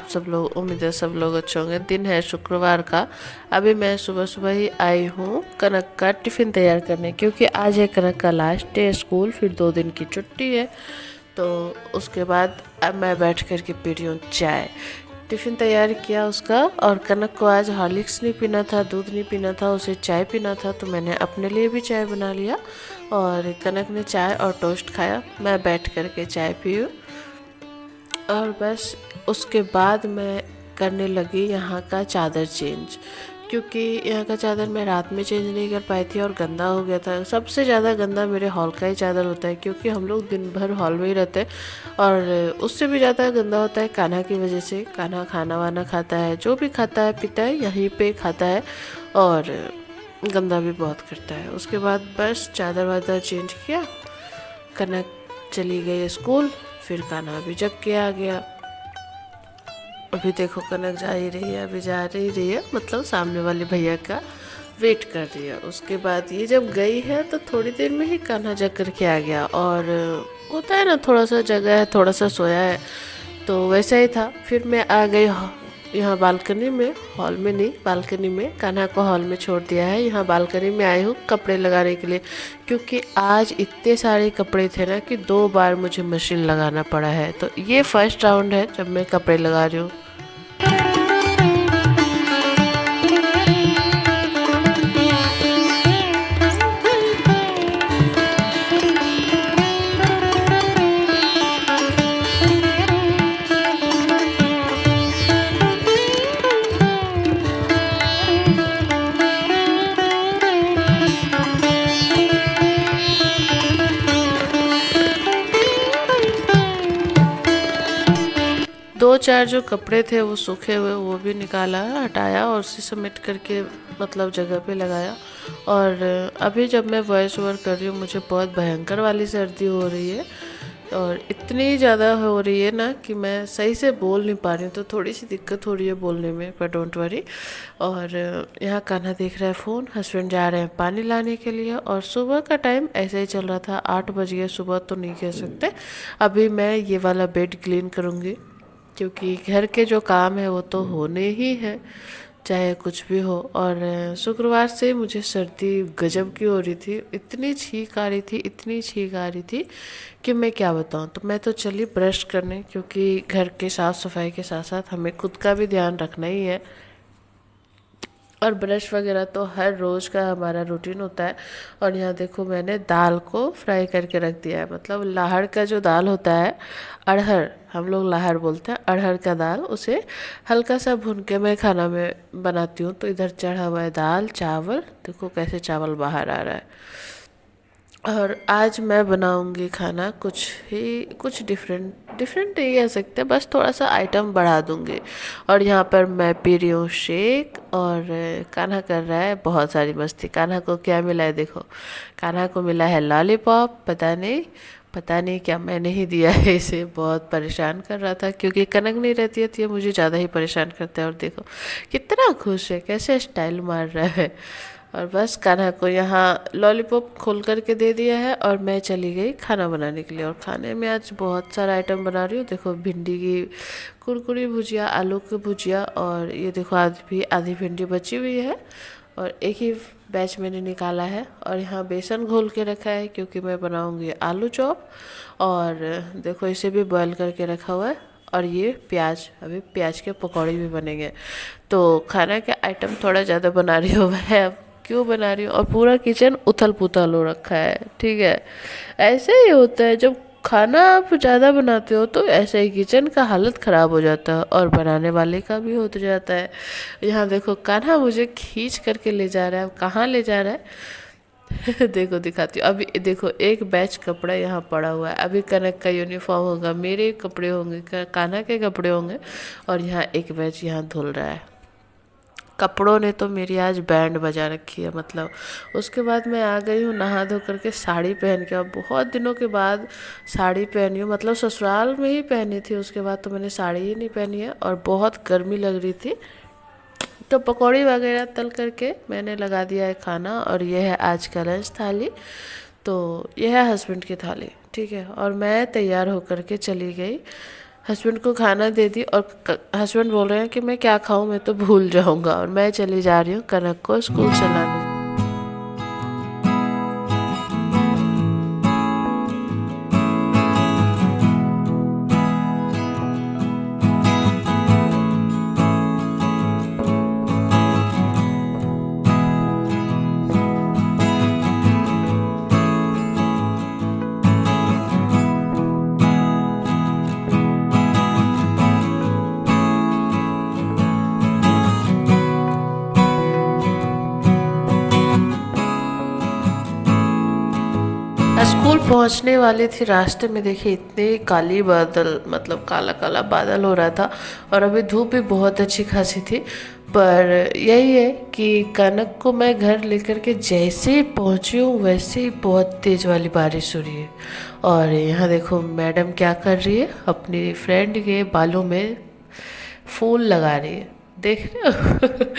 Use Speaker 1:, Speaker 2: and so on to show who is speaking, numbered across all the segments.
Speaker 1: सब लोग, उम्मीद है सब लोग अच्छे होंगे। दिन है शुक्रवार का। अभी मैं सुबह सुबह ही आई हूँ कनक का टिफ़िन तैयार करने, क्योंकि आज है कनक का लास्ट डे स्कूल, फिर 2 दिन की छुट्टी है। तो उसके बाद अब मैं बैठ कर के पी रही हूँ चाय। टिफ़िन तैयार किया उसका, और कनक को आज हॉर्लिक्स नहीं पीना था, दूध नहीं पीना था, उसे चाय पीना था, तो मैंने अपने लिए भी चाय बना लिया और कनक ने चाय और टोस्ट खाया। मैं बैठ कर के चाय पी, और बस उसके बाद मैं करने लगी यहाँ का चादर चेंज, क्योंकि यहाँ का चादर मैं रात में चेंज नहीं कर पाई थी और गंदा हो गया था। सबसे ज़्यादा गंदा मेरे हॉल का ही चादर होता है, क्योंकि हम लोग दिन भर हॉल में ही रहते हैं, और उससे भी ज़्यादा गंदा होता है कान्हा की वजह से। कान्हा खाना वाना खाता है, जो भी खाता है पीता है यहीं पे खाता है, और गंदा भी बहुत करता है। उसके बाद बस चादर वादर चेंज किया, कनक चली गई स्कूल, फिर कान्हा भी जग के आ गया। अभी देखो कनक जा ही रही है, अभी जा रही है, मतलब सामने वाले भैया का वेट कर रही है। उसके बाद ये जब गई है तो थोड़ी देर में ही कान्हा जग कर के आ गया, और होता है ना, थोड़ा सा जगह है, थोड़ा सा सोया है, तो वैसा ही था। फिर मैं आ गई यहाँ बालकनी में, हॉल में नहीं, बालकनी में। कान्हा को हॉल में छोड़ दिया है, यहाँ बालकनी में आई हूँ कपड़े लगाने के लिए, क्योंकि आज इतने सारे कपड़े थे ना कि 2 बार मुझे मशीन लगाना पड़ा है। तो ये फर्स्ट राउंड है जब मैं कपड़े लगा रही हूँ। 2-4 जो कपड़े थे वो सूखे हुए, वो भी निकाला, हटाया और उसे समेट करके मतलब जगह पे लगाया। और अभी जब मैं वॉइस ओवर कर रही हूँ, मुझे बहुत भयंकर वाली सर्दी हो रही है, और इतनी ज़्यादा हो रही है ना कि मैं सही से बोल नहीं पा रही हूँ, तो थोड़ी सी दिक्कत हो रही है बोलने में, पर डोंट वरी। और यहाँ कान्हा देख रहा है फ़ोन, हस्बैंड जा रहे हैं पानी लाने के लिए, और सुबह का टाइम ऐसे ही चल रहा था, 8 बज गए, सुबह तो नहीं कह सकते। अभी मैं ये वाला बेड क्लीन करूँगी, क्योंकि घर के जो काम है वो तो होने ही है, चाहे कुछ भी हो। और शुक्रवार से मुझे सर्दी गजब की हो रही थी, इतनी छींक आ रही थी, इतनी छींक आ रही थी कि मैं क्या बताऊँ। तो मैं तो चली ब्रश करने, क्योंकि घर के साफ़ सफाई के साथ साथ हमें खुद का भी ध्यान रखना ही है, और ब्रश वगैरह तो हर रोज़ का हमारा रूटीन होता है। और यहाँ देखो मैंने दाल को फ्राई करके रख दिया है, मतलब लाहड़ का जो दाल होता है, अरहर, हम लोग लाहड़ बोलते हैं, अरहर का दाल, उसे हल्का सा भून के मैं खाना में बनाती हूँ। तो इधर चढ़ा हुआ है दाल चावल, देखो कैसे चावल बाहर आ रहा है। और आज मैं बनाऊंगी खाना कुछ डिफरेंट डिफरेंट नहीं कह सकते, बस थोड़ा सा आइटम बढ़ा दूंगी। और यहाँ पर मैं पी रही हूँ शेक, और कान्हा कर रहा है बहुत सारी मस्ती। कान्हा को क्या मिला है देखो, कान्हा को मिला है लॉलीपॉप, पता नहीं क्या मैंने ही दिया है इसे। बहुत परेशान कर रहा था, क्योंकि कनक नहीं रहती है तो ये मुझे ज़्यादा ही परेशान करता है। और देखो कितना खुश है, कैसे स्टाइल मार रहा है। और बस कान्हा को यहाँ लॉलीपॉप खोल करके दे दिया है, और मैं चली गई खाना बनाने के लिए। और खाने में आज बहुत सारा आइटम बना रही हूँ। देखो भिंडी की कुरकुरी भुजिया, आलू की भुजिया, और ये देखो आधी भिंडी बची हुई है, और एक ही बैच मैंने निकाला है। और यहाँ बेसन घोल के रखा है, क्योंकि मैं बनाऊँगी आलू चॉप। और देखो इसे भी बॉईल करके रखा हुआ है। और ये प्याज, अभी प्याज के पकौड़े भी बनेंगे। तो खाना के आइटम थोड़ा ज़्यादा बना रही हूँ मैं, अब क्यों बना रही हूँ। और पूरा किचन उथल पुथल हो रखा है, ठीक है। ऐसे ही होता है, जब खाना आप ज़्यादा बनाते हो तो ऐसे ही किचन का हालत ख़राब हो जाता है, और बनाने वाले का भी हो जाता है। यहाँ देखो कान्हा मुझे खींच करके ले जा रहा है, अब कहाँ ले जा रहा है देखो दिखाती हूँ। अभी देखो एक बैच कपड़ा यहाँ पड़ा हुआ है, अभी कनक का यूनिफॉर्म होगा, मेरे कपड़े होंगे, कान्हा के कपड़े होंगे, और यहाँ एक बैच यहाँ धुल रहा है। कपड़ों ने तो मेरी आज बैंड बजा रखी है, मतलब। उसके बाद मैं आ गई हूँ नहा धो करके, साड़ी पहन के, और बहुत दिनों के बाद साड़ी पहनी हूँ, मतलब ससुराल में ही पहनी थी, उसके बाद तो मैंने साड़ी ही नहीं पहनी है, और बहुत गर्मी लग रही थी। तो पकौड़ी वगैरह तल करके मैंने लगा दिया है खाना, और यह है आज का लंच थाली। तो यह है हस्बैंड की थाली, ठीक है। और मैं तैयार होकर के चली गई हस्बैंड को खाना दे दी और हस्बैंड बोल रहे हैं कि मैं क्या खाऊं, मैं तो भूल जाऊंगा, और मैं चली जा रही हूँ कनक को स्कूल चलाने। स्कूल पहुंचने वाली थी, रास्ते में देखिए इतने काली बादल, मतलब काला काला बादल हो रहा था, और अभी धूप भी बहुत अच्छी खासी थी। पर यही है कि कनक को मैं घर लेकर के जैसे ही पहुंची हूँ वैसे ही बहुत तेज वाली बारिश हो रही है। और यहाँ देखो मैडम क्या कर रही है, अपनी फ्रेंड के बालों में फूल लगा रही है, देख रहे हो।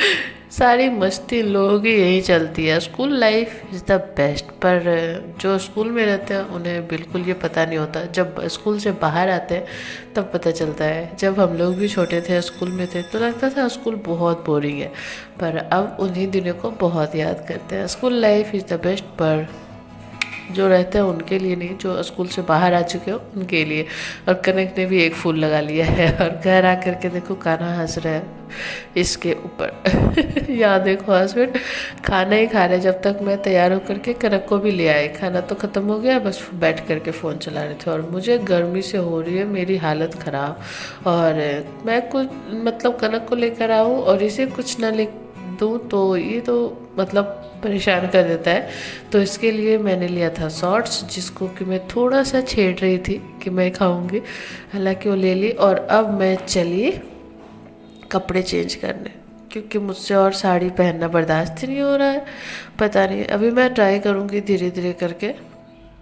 Speaker 1: सारी मस्ती इन लोगों की यही चलती है। School life is the best, पर जो स्कूल में रहते हैं उन्हें बिल्कुल ये पता नहीं होता। जब स्कूल से बाहर आते हैं तब पता चलता है। जब हम लोग भी छोटे थे, स्कूल में थे, तो लगता था स्कूल बहुत बोरिंग है, पर अब उन्हीं दिनों को बहुत याद करते हैं। School life is the best, पर जो रहते हैं उनके लिए नहीं, जो स्कूल से बाहर आ चुके हो उनके लिए। और कनक ने भी एक फूल लगा लिया है, और घर आ करके देखो कान्हा हंस रहा है इसके ऊपर। यहाँ देखो हस्बैंड खाना ही खा रहे, जब तक मैं तैयार होकर के कनक को भी ले आए। खाना तो ख़त्म हो गया, बस बैठ करके फ़ोन चला रहे थे, और मुझे गर्मी से हो रही है मेरी हालत ख़राब। और मैं कुछ मतलब कनक को लेकर आऊँ और इसे कुछ ना ले दूँ तो ये तो मतलब परेशान कर देता है। तो इसके लिए मैंने लिया था शॉर्ट्स, जिसको कि मैं थोड़ा सा छेड़ रही थी कि मैं खाऊंगी, हालांकि वो ले ली। और अब मैं चली कपड़े चेंज करने, क्योंकि मुझसे और साड़ी पहनना बर्दाश्त ही नहीं हो रहा है। पता नहीं, अभी मैं ट्राई करूँगी धीरे धीरे करके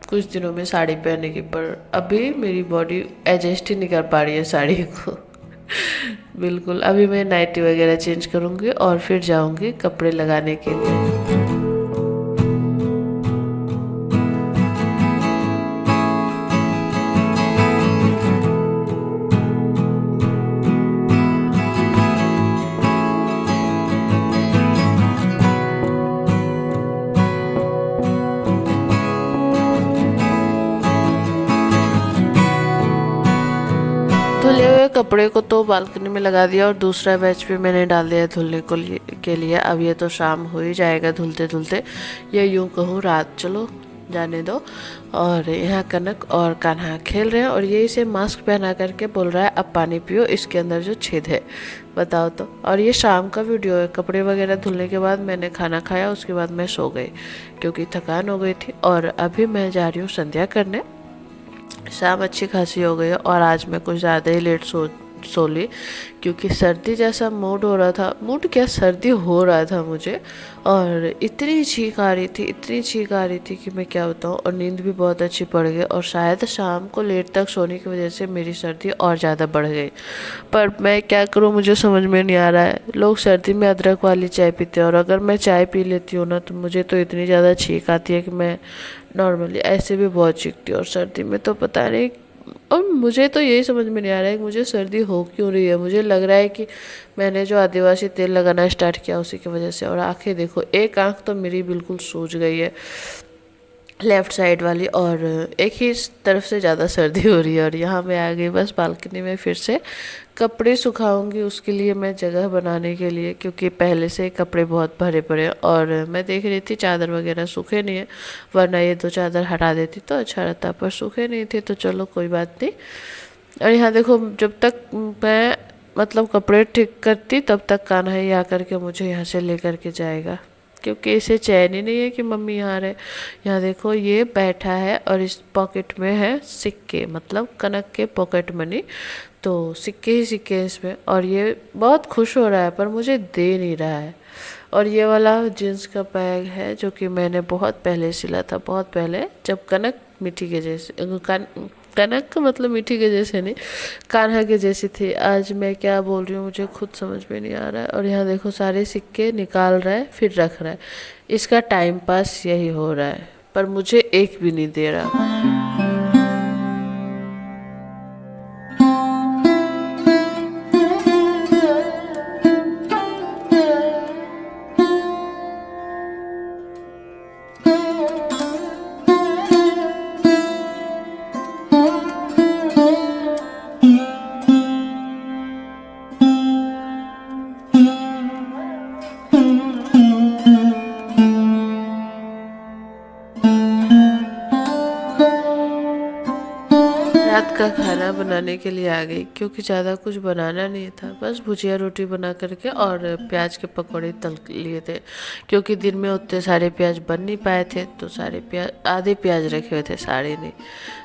Speaker 1: कुछ दिनों में साड़ी पहनने की, पर अभी मेरी बॉडी एडजस्ट ही नहीं कर पा रही है साड़ी को। बिल्कुल, अभी मैं नाइटी वगैरह चेंज करूँगी और फिर जाऊँगी कपड़े लगाने के लिए। धुले हुए कपड़े को तो बालकनी में लगा दिया, और दूसरा बैच भी मैंने डाल दिया धुलने को के लिए। अब ये तो शाम हो ही जाएगा धुलते धुलते, ये यूँ कहूँ रात, चलो जाने दो। और यहाँ कनक और कान्हा खेल रहे हैं, और ये इसे मास्क पहना करके बोल रहा है अब पानी पियो, इसके अंदर जो छेद है, बताओ तो। और ये शाम का वीडियो है। कपड़े वगैरह धुलने के बाद मैंने खाना खाया, उसके बाद मैं सो गई क्योंकि थकान हो गई थी। और अभी मैं जा रही हूँ संध्या करने। शाम अच्छी खासी हो गई है, और आज मैं कुछ ज़्यादा ही लेट सो ली, क्योंकि सर्दी जैसा मूड हो रहा था, मूड क्या सर्दी हो रहा था मुझे। और इतनी छींक आ रही थी, इतनी छींक आ रही थी कि मैं क्या बताऊँ। और नींद भी बहुत अच्छी पड़ गई, और शायद शाम को लेट तक सोने की वजह से मेरी सर्दी और ज़्यादा बढ़ गई। पर मैं क्या करूँ, मुझे समझ में नहीं आ रहा है। लोग सर्दी में अदरक वाली चाय पीते हैं, और अगर मैं चाय पी लेती हूँ ना तो मुझे तो इतनी ज़्यादा छींक आती है कि मैं नॉर्मली ऐसे भी बहुत चीखती हूँ, और सर्दी में तो पता नहीं। और मुझे तो यही समझ में नहीं आ रहा है कि मुझे सर्दी हो क्यों रही है। मुझे लग रहा है कि मैंने जो आदिवासी तेल लगाना स्टार्ट किया उसी की वजह से। और आंखें देखो, एक आंख तो मेरी बिल्कुल सूज गई है, लेफ़्ट साइड वाली, और एक ही तरफ से ज़्यादा सर्दी हो रही है। और यहाँ मैं आ गई बस बालकनी में फिर से कपड़े सुखाऊंगी, उसके लिए मैं जगह बनाने के लिए, क्योंकि पहले से कपड़े बहुत भरे पड़े हैं। और मैं देख रही थी चादर वगैरह सूखे नहीं है, वरना ये दो चादर हटा देती तो अच्छा रहता, पर सूखे नहीं थे तो चलो कोई बात नहीं। और यहाँ देखो, जब तक मैं मतलब कपड़े ठीक करती तब तक कान्हा ही आकर के मुझे यहाँ से ले करके जाएगा, क्योंकि इसे चैन ही नहीं है कि मम्मी यहाँ रहे। यहाँ देखो ये बैठा है, और इस पॉकेट में है सिक्के, मतलब कनक के पॉकेट मनी, तो सिक्के ही सिक्के हैं इसमें। और ये बहुत खुश हो रहा है, पर मुझे दे नहीं रहा है। और ये वाला जीन्स का बैग है जो कि मैंने बहुत पहले सिला था, बहुत पहले, जब कनक मिट्टी के जैसे कनक का मतलब मिट्टी के जैसे नहीं, कान्हा के जैसी थी। आज मैं क्या बोल रही हूँ मुझे खुद समझ में नहीं आ रहा है। और यहाँ देखो सारे सिक्के निकाल रहा है फिर रख रहा है, इसका टाइम पास यही हो रहा है, पर मुझे एक भी नहीं दे रहा। रात का खाना बनाने के लिए आ गई क्योंकि ज़्यादा कुछ बनाना नहीं था, बस भुजिया रोटी बना करके और प्याज के पकौड़े तल लिए थे। क्योंकि दिन में उतने सारे प्याज बन नहीं पाए थे, तो सारे प्याज, आधे प्याज रखे हुए थे, सारे नहीं,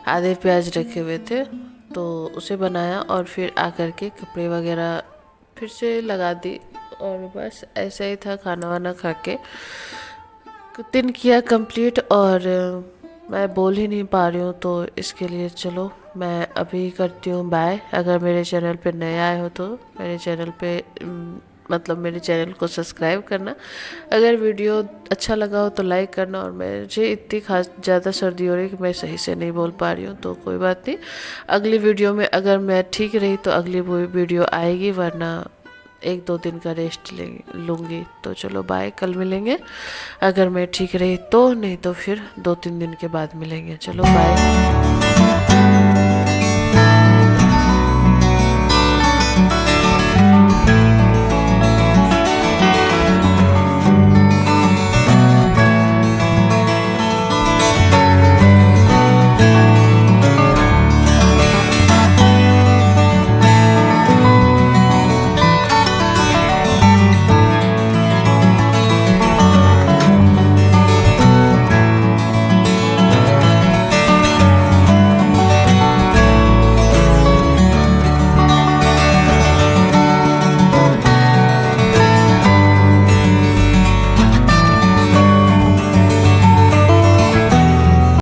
Speaker 1: आधे प्याज रखे हुए थे, तो उसे बनाया और फिर आकर के कपड़े वगैरह फिर से लगा दी। और बस ऐसा ही था, खाना वाना खा के दिन किया कंप्लीट। और मैं बोल ही नहीं पा रही हूँ, तो इसके लिए चलो मैं अभी करती हूँ बाय। अगर मेरे चैनल पे नए आए हो तो मेरे चैनल पे मतलब मेरे चैनल को सब्सक्राइब करना। अगर वीडियो अच्छा लगा हो तो लाइक करना। और मुझे इतनी खास ज़्यादा सर्दी हो रही है कि मैं सही से नहीं बोल पा रही हूँ, तो कोई बात नहीं, अगली वीडियो में अगर मैं ठीक रही तो अगली वीडियो आएगी, वरना एक दो दिन का रेस्ट लूँगी। तो चलो बाय, कल मिलेंगे अगर मैं ठीक रही तो, नहीं तो फिर 2-3 दिन के बाद मिलेंगे। चलो बाय।